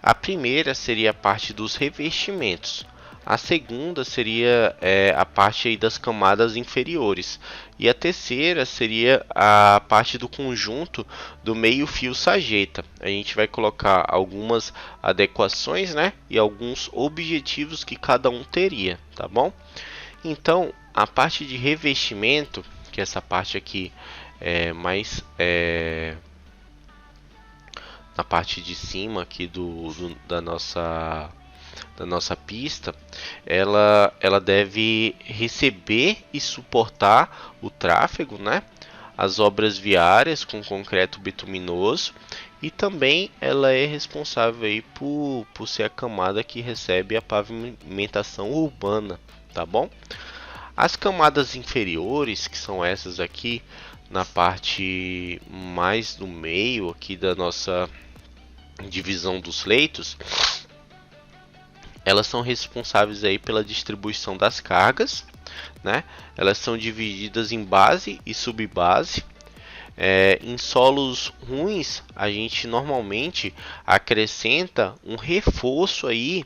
A primeira seria a parte dos revestimentos. A segunda seria a parte aí das camadas inferiores. E a terceira seria a parte do conjunto do meio-fio sarjeta. A gente vai colocar algumas adequações, né? E alguns objetivos que cada um teria, tá bom? Então, a parte de revestimento, que é essa parte aqui é mais na parte de cima aqui da nossa pista, ela deve receber e suportar o tráfego, né? As obras viárias com concreto bituminoso, e também ela é responsável aí por ser a camada que recebe a pavimentação urbana, tá bom? As camadas inferiores, que são essas aqui na parte mais do meio aqui da nossa divisão dos leitos, elas são responsáveis aí pela distribuição das cargas, né? Elas são divididas em base e subbase. Em solos ruins, a gente normalmente acrescenta um reforço aí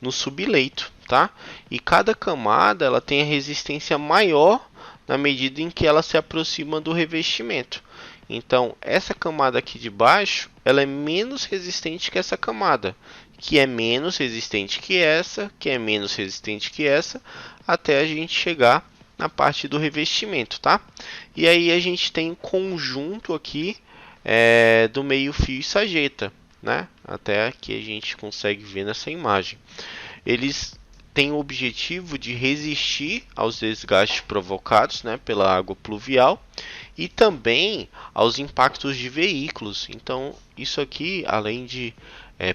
no subleito, tá? E cada camada ela tem a resistência maior na medida em que ela se aproxima do revestimento. Então, essa camada aqui de baixo, ela é menos resistente que essa camada, que é menos resistente que essa, que é menos resistente que essa, até a gente chegar na parte do revestimento, tá? E aí a gente tem um conjunto aqui do meio-fio e sarjeta, né? Até aqui a gente consegue ver nessa imagem. Eles têm o objetivo de resistir aos desgastes provocados, né, pela água pluvial e também aos impactos de veículos. Então, isso aqui, além de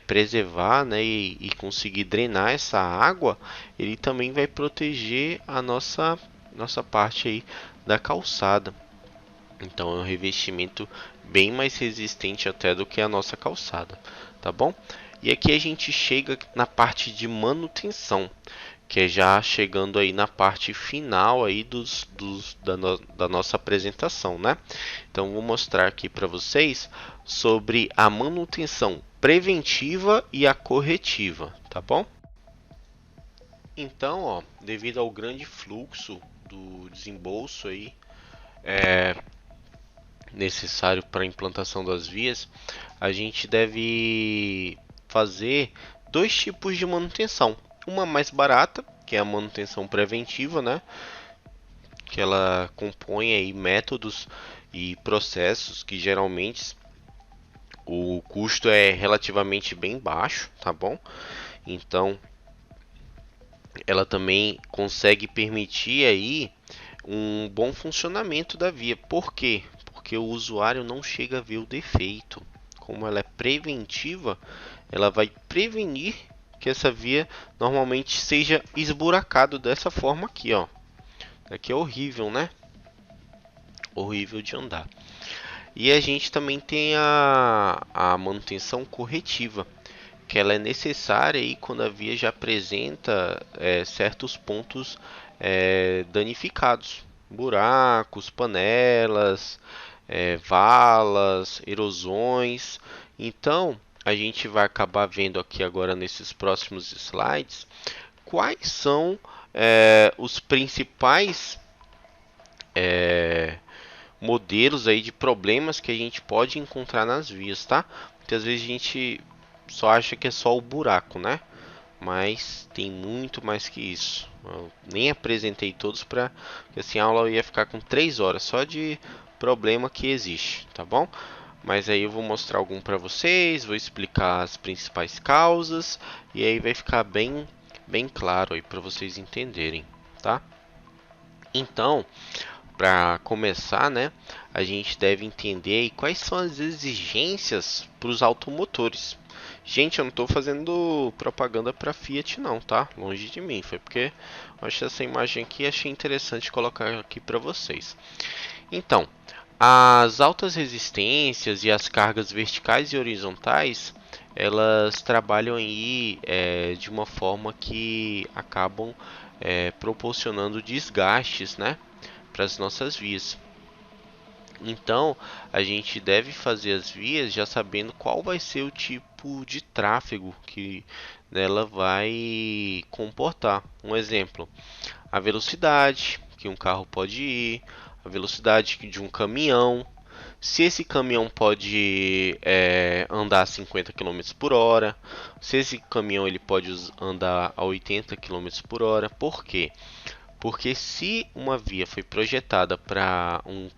preservar, né, e conseguir drenar essa água, ele também vai proteger a nossa parte aí da calçada. Então, é um revestimento bem mais resistente até do que a nossa calçada, tá bom? E aqui a gente chega na parte de manutenção, que é já chegando aí na parte final aí da nossa apresentação, né? Então vou mostrar aqui para vocês sobre a manutenção preventiva e a corretiva, tá bom? Então, ó, devido ao grande fluxo do desembolso aí necessário para a implantação das vias, a gente deve fazer dois tipos de manutenção. Uma mais barata, que é a manutenção preventiva, né? Que ela compõe aí métodos e processos que geralmente o custo é relativamente bem baixo, tá bom? Então, ela também consegue permitir aí um bom funcionamento da via. Por quê? Porque o usuário não chega a ver o defeito. Como ela é preventiva, ela vai prevenir que essa via normalmente seja esburacado dessa forma aqui, ó. Aqui é horrível, né? Horrível de andar. E a gente também tem a manutenção corretiva, que ela é necessária aí quando a via já apresenta certos pontos danificados, buracos, panelas, valas, erosões. Então a gente vai acabar vendo aqui agora nesses próximos slides quais são os principais modelos aí de problemas que a gente pode encontrar nas vias, tá? Muitas vezes a gente só acha que é só o buraco, né? Mas tem muito mais que isso. Eu nem apresentei todos para que assim a aula ia ficar com 3 horas só de problema que existe, tá bom? Mas aí eu vou mostrar algum para vocês, vou explicar as principais causas e aí vai ficar bem claro aí para vocês entenderem, tá? Então, para começar, né, a gente deve entender aí quais são as exigências para os automotores. Gente, eu não estou fazendo propaganda para Fiat não, tá? Longe de mim, foi porque eu achei essa imagem aqui e achei interessante colocar aqui para vocês. Então, as altas resistências e as cargas verticais e horizontais, elas trabalham aí de uma forma que acabam proporcionando desgastes, né, para as nossas vias. Então, a gente deve fazer as vias já sabendo qual vai ser o tipo de tráfego que ela vai comportar. Um exemplo, a velocidade que um carro pode ir, a velocidade de um caminhão, se esse caminhão pode andar a 50 km por hora, se esse caminhão ele pode andar a 80 km por hora. Por quê? Porque se uma via foi projetada para um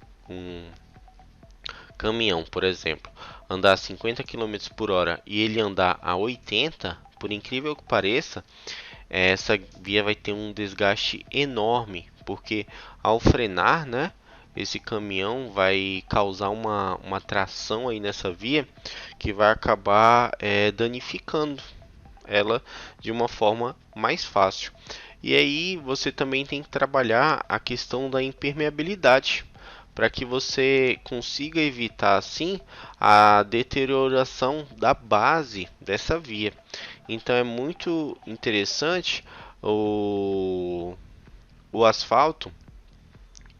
caminhão, por exemplo, andar a 50 km por hora e ele andar a 80, por incrível que pareça, essa via vai ter um desgaste enorme, porque ao frenar, né, esse caminhão vai causar uma tração aí nessa via que vai acabar danificando ela de uma forma mais fácil. E aí você também tem que trabalhar a questão da impermeabilidade, para que você consiga evitar assim a deterioração da base dessa via. Então é muito interessante o asfalto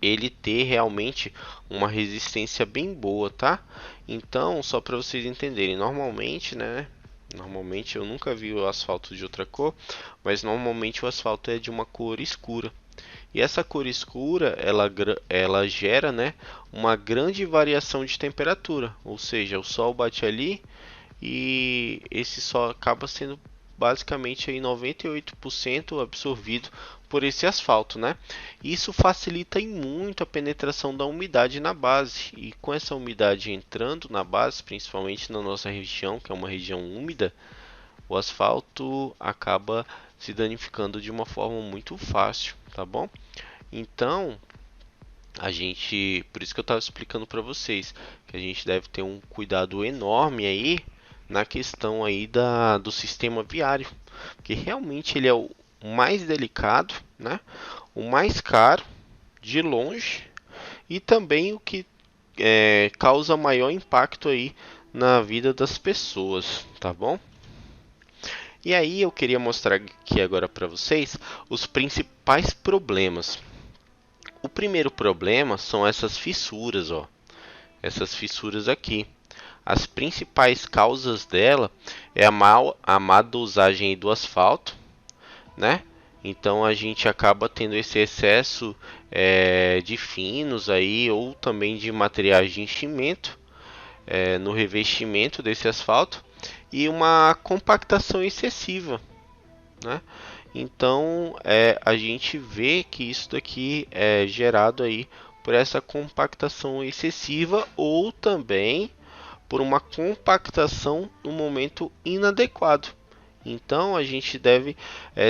ele ter realmente uma resistência bem boa, tá? Então, só para vocês entenderem, normalmente, né? Normalmente eu nunca vi o asfalto de outra cor, mas normalmente o asfalto é de uma cor escura. E essa cor escura, ela gera, né, uma grande variação de temperatura, ou seja, o sol bate ali e esse sol acaba sendo basicamente aí 98% absorvido por esse asfalto, né? Isso facilita muito a penetração da umidade na base, e com essa umidade entrando na base, principalmente na nossa região, que é uma região úmida, o asfalto acaba se danificando de uma forma muito fácil, tá bom? Então, por isso que eu estava explicando para vocês, que a gente deve ter um cuidado enorme aí na questão aí do sistema viário, porque realmente ele é o mais delicado, né? O mais caro de longe e também o que causa maior impacto aí na vida das pessoas, tá bom? E aí eu queria mostrar aqui agora para vocês os principais problemas. O primeiro problema são essas fissuras, ó. Essas fissuras aqui. As principais causas dela é a má dosagem do asfalto, né? Então a gente acaba tendo esse excesso de finos aí ou também de materiais de enchimento no revestimento desse asfalto e uma compactação excessiva, né? Então a gente vê que isso daqui é gerado aí por essa compactação excessiva ou também por uma compactação no momento inadequado. Então a gente deve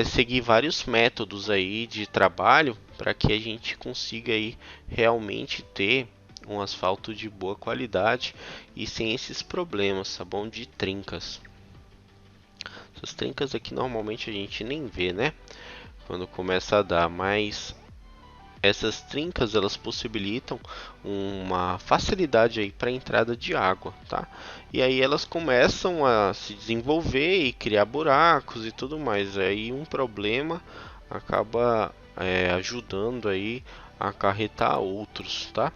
seguir vários métodos aí de trabalho para que a gente consiga aí realmente ter um asfalto de boa qualidade e sem esses problemas, tá bom? De trincas. Essas trincas aqui normalmente a gente nem vê, né? Quando começa a dar, mas essas trincas elas possibilitam uma facilidade aí para a entrada de água, tá? E aí elas começam a se desenvolver e criar buracos e tudo mais. Aí um problema acaba ajudando aí a acarretar outros, tá?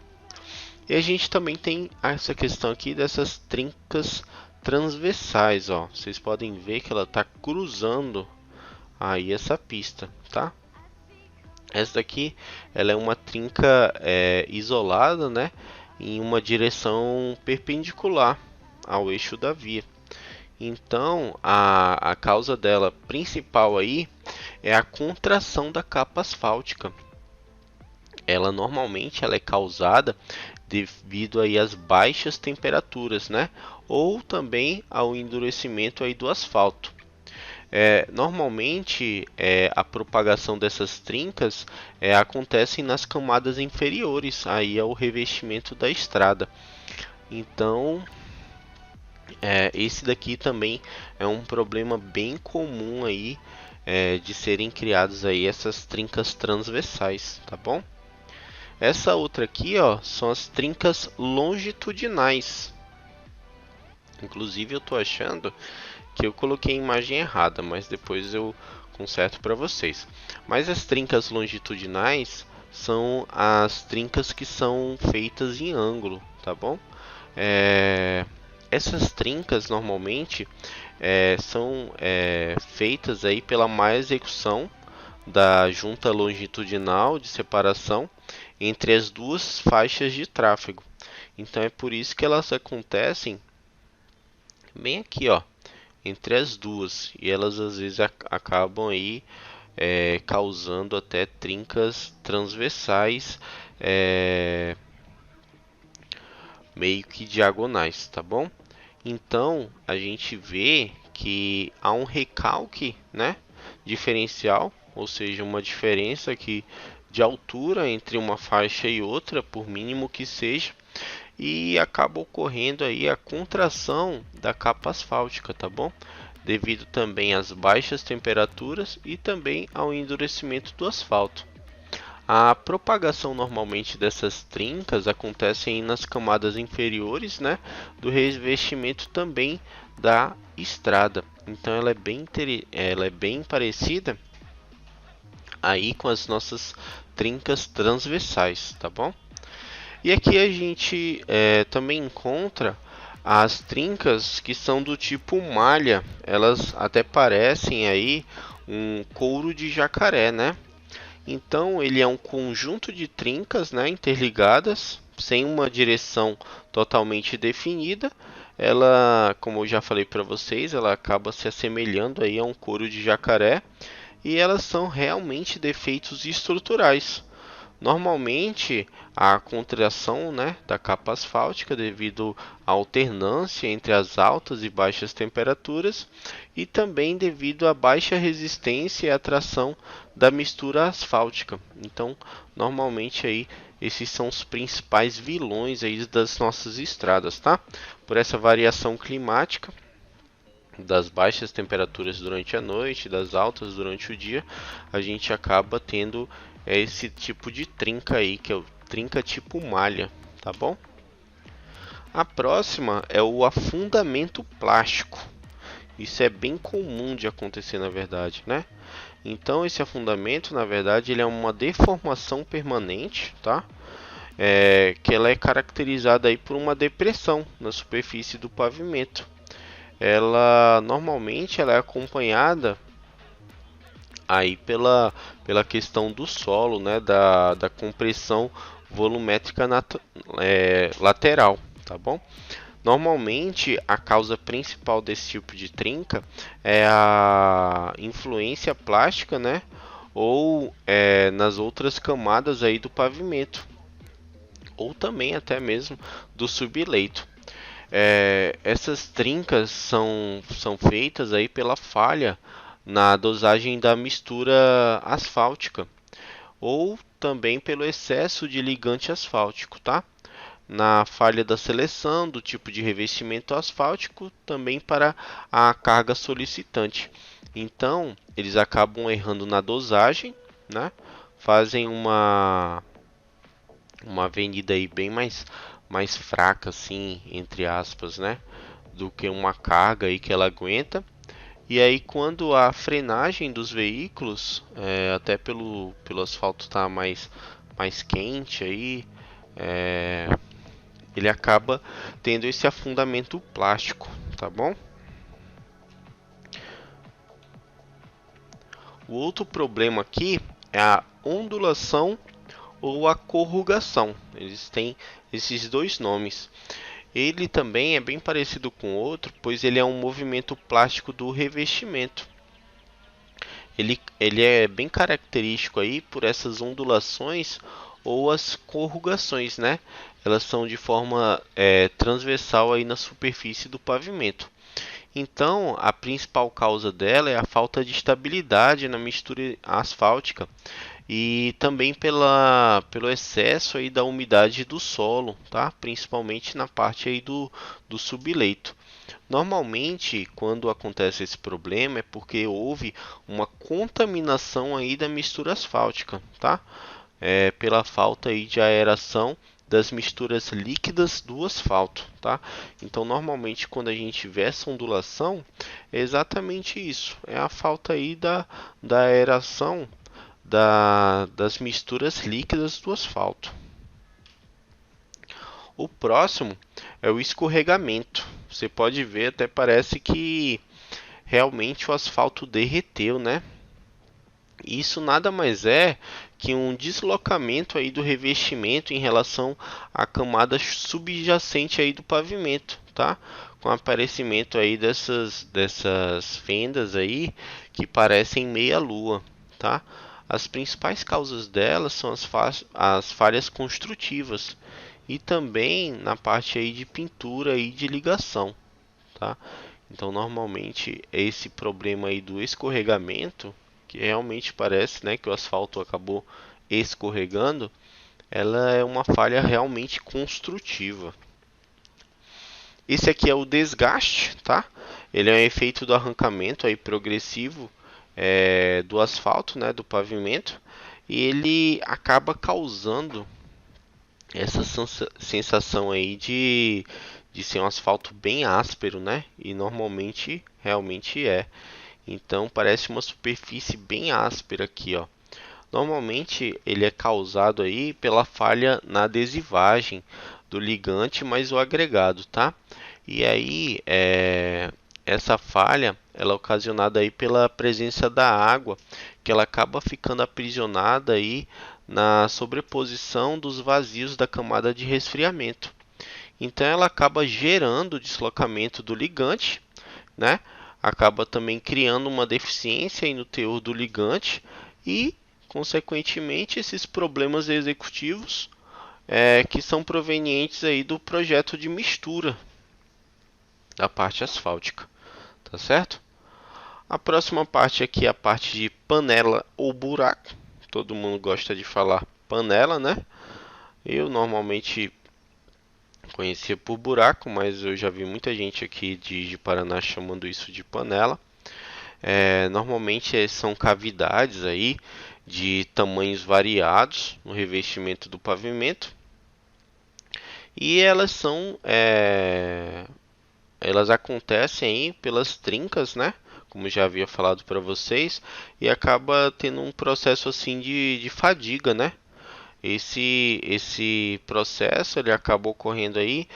E a gente também tem essa questão aqui dessas trincas transversais, ó. Vocês podem ver que ela está cruzando aí essa pista, tá? Essa daqui ela é uma trinca isolada, né, em uma direção perpendicular ao eixo da via. Então a causa dela principal aí é a contração da capa asfáltica. Ela normalmente ela é causada devido aí às baixas temperaturas, né, ou também ao endurecimento aí do asfalto. Normalmente a propagação dessas trincas acontece nas camadas inferiores aí ao revestimento da estrada. Então esse daqui também é um problema bem comum aí de serem criados aí essas trincas transversais, tá bom? Essa outra aqui, ó, são as trincas longitudinais. Inclusive eu tô achando que eu coloquei a imagem errada, mas depois eu conserto para vocês. Mas as trincas longitudinais são as trincas que são feitas em ângulo, tá bom? Essas trincas normalmente são feitas aí pela má execução da junta longitudinal de separação entre as duas faixas de tráfego. Então é por isso que elas acontecem bem aqui, ó, entre as duas, e elas às vezes acabam aí causando até trincas transversais meio que diagonais, tá bom? Então a gente vê que há um recalque, né, diferencial, ou seja, uma diferença aqui de altura entre uma faixa e outra, por mínimo que seja, e acaba ocorrendo aí a contração da capa asfáltica, tá bom? Devido também às baixas temperaturas e também ao endurecimento do asfalto. A propagação normalmente dessas trincas acontece aí nas camadas inferiores, né, do revestimento também da estrada. Então ela é bem parecida aí com as nossas trincas transversais, tá bom? E aqui a gente também encontra as trincas que são do tipo malha. Elas até parecem aí um couro de jacaré, né? Então ele é um conjunto de trincas, né, interligadas, sem uma direção totalmente definida. Ela, como eu já falei para vocês, ela acaba se assemelhando aí a um couro de jacaré e elas são realmente defeitos estruturais. Normalmente, a contração, né, da capa asfáltica devido à alternância entre as altas e baixas temperaturas e também devido à baixa resistência e atração da mistura asfáltica. Então, normalmente aí esses são os principais vilões aí das nossas estradas, tá? Por essa variação climática, das baixas temperaturas durante a noite, das altas durante o dia, a gente acaba tendo esse tipo de trinca aí, que é o trinca tipo malha, tá bom? A próxima é o afundamento plástico. Isso é bem comum de acontecer na verdade, né? Então esse afundamento, na verdade, ele é uma deformação permanente, tá? Que ela é caracterizada aí por uma depressão na superfície do pavimento. Ela normalmente ela é acompanhada aí pela questão do solo, né, da compressão volumétrica lateral, tá bom? Normalmente a causa principal desse tipo de trinca é a influência plástica, né, ou nas outras camadas aí do pavimento, ou também até mesmo do subleito. Essas trincas são feitas aí pela falha na dosagem da mistura asfáltica ou também pelo excesso de ligante asfáltico, tá? Na falha da seleção do tipo de revestimento asfáltico, também para a carga solicitante. Então, eles acabam errando na dosagem, né? Fazem uma avenida aí bem mais fraca, assim, entre aspas, né? Do que uma carga aí que ela aguenta. E aí quando a frenagem dos veículos, até pelo asfalto estar mais quente aí, ele acaba tendo esse afundamento plástico, tá bom? O outro problema aqui é a ondulação ou a corrugação. Eles têm esses dois nomes. Ele também é bem parecido com o outro, pois ele é um movimento plástico do revestimento. Ele é bem característico aí por essas ondulações ou as corrugações, né? Elas são de forma transversal aí na superfície do pavimento. Então, a principal causa dela é a falta de estabilidade na mistura asfáltica e também pelo excesso aí da umidade do solo, tá? Principalmente na parte aí do subleito. Normalmente, quando acontece esse problema é porque houve uma contaminação aí da mistura asfáltica, tá? Pela falta aí de aeração das misturas líquidas do asfalto, tá? Então, normalmente, quando a gente vê essa ondulação, é exatamente isso. É a falta aí da aeração das misturas líquidas do asfalto. O próximo é o escorregamento. Você pode ver, até parece que realmente o asfalto derreteu, né? Isso nada mais é que um deslocamento aí do revestimento em relação à camada subjacente aí do pavimento, tá? Com o aparecimento aí dessas fendas aí que parecem meia lua, tá? As principais causas delas são as falhas construtivas e também na parte aí de pintura e de ligação, tá? Então normalmente esse problema aí do escorregamento, que realmente parece, né, que o asfalto acabou escorregando, ela é uma falha realmente construtiva. Esse aqui é o desgaste, tá? Ele é um efeito do arrancamento aí progressivo do asfalto, né, do pavimento, e ele acaba causando essa sensação aí de ser um asfalto bem áspero, né? E normalmente realmente é. Então parece uma superfície bem áspera aqui, ó. Normalmente ele é causado aí pela falha na adesivagem do ligante mais o agregado, tá? E aí essa falha ela é ocasionada aí pela presença da água, que ela acaba ficando aprisionada aí na sobreposição dos vazios da camada de resfriamento. Então ela acaba gerando o deslocamento do ligante, né? Acaba também criando uma deficiência aí no teor do ligante e, consequentemente, esses problemas executivos que são provenientes aí do projeto de mistura da parte asfáltica, tá certo? A próxima parte aqui é a parte de panela ou buraco. Todo mundo gosta de falar panela, né? Eu normalmente conhecia por buraco, mas eu já vi muita gente aqui de Paraná chamando isso de panela. Normalmente são cavidades aí de tamanhos variados no revestimento do pavimento e elas acontecem aí pelas trincas, né? Como já havia falado para vocês, e acaba tendo um processo assim de fadiga, né? Esse processo ele acaba ocorrendo aí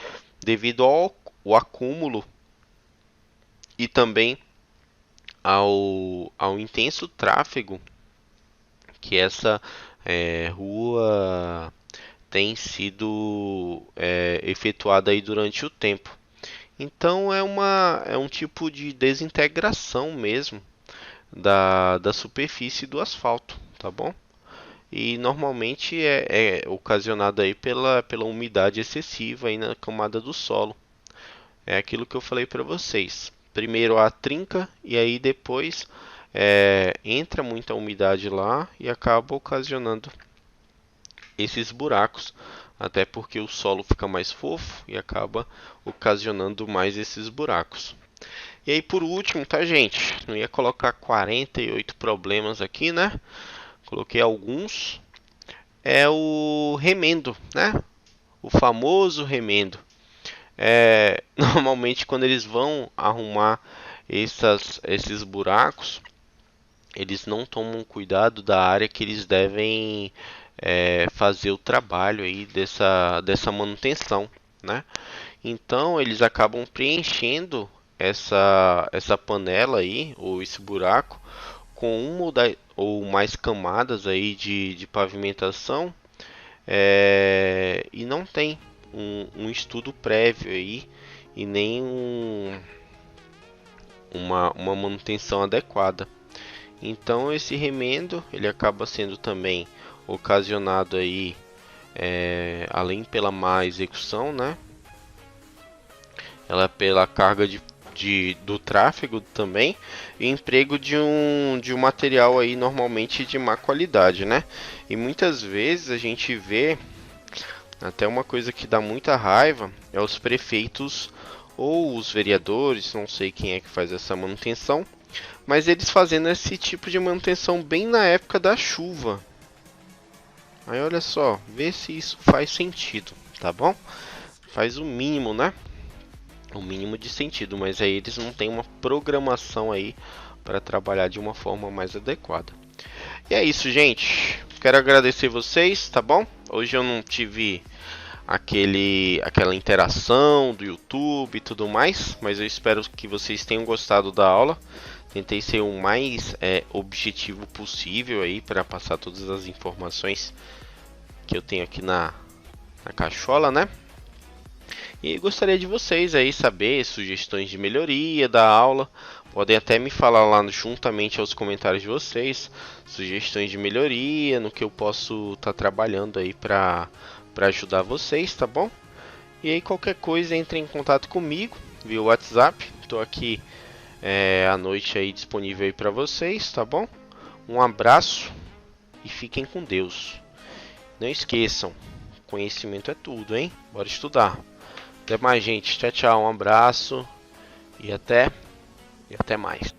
devido ao acúmulo e também ao intenso tráfego que essa rua tem sido efetuada aí durante o tempo. Então é um tipo de desintegração mesmo da superfície do asfalto, tá bom? E normalmente é ocasionado aí pela umidade excessiva aí na camada do solo. É aquilo que eu falei para vocês. Primeiro a trinca e aí depois entra muita umidade lá e acaba ocasionando esses buracos. Até porque o solo fica mais fofo e acaba ocasionando mais esses buracos. E aí por último, tá gente? Não ia colocar 48 problemas aqui, né? Coloquei alguns. É o remendo, né? O famoso remendo. Normalmente quando eles vão arrumar esses buracos, eles não tomam cuidado da área que eles devem fazer o trabalho aí dessa manutenção, né? Então eles acabam preenchendo essa panela aí, ou esse buraco, com uma ou mais camadas aí de pavimentação e não tem um estudo prévio aí e nem uma manutenção adequada. Então esse remendo ele acaba sendo também ocasionado aí além pela má execução, né? Ela pela carga do tráfego também e emprego de um material aí normalmente de má qualidade, né? E muitas vezes a gente vê até uma coisa que dá muita raiva é os prefeitos ou os vereadores, não sei quem é que faz essa manutenção, mas eles fazendo esse tipo de manutenção bem na época da chuva. Aí olha só, vê se isso faz sentido, tá bom? Faz o mínimo, né? O mínimo de sentido, mas aí eles não têm uma programação aí para trabalhar de uma forma mais adequada. E é isso, gente. Quero agradecer vocês, tá bom? Hoje eu não tive aquela interação do YouTube e tudo mais, mas eu espero que vocês tenham gostado da aula. Tentei ser o mais objetivo possível aí para passar todas as informações que eu tenho aqui na cachola, né? E gostaria de vocês aí saber sugestões de melhoria da aula. Podem até me falar lá juntamente aos comentários de vocês, sugestões de melhoria, no que eu posso estar trabalhando aí para ajudar vocês, tá bom? E aí qualquer coisa entre em contato comigo via WhatsApp. Estou aqui à noite aí disponível aí para vocês, tá bom? Um abraço e fiquem com Deus. Não esqueçam, conhecimento é tudo, hein? Bora estudar. Até mais, gente. Tchau, tchau. Um abraço e até mais.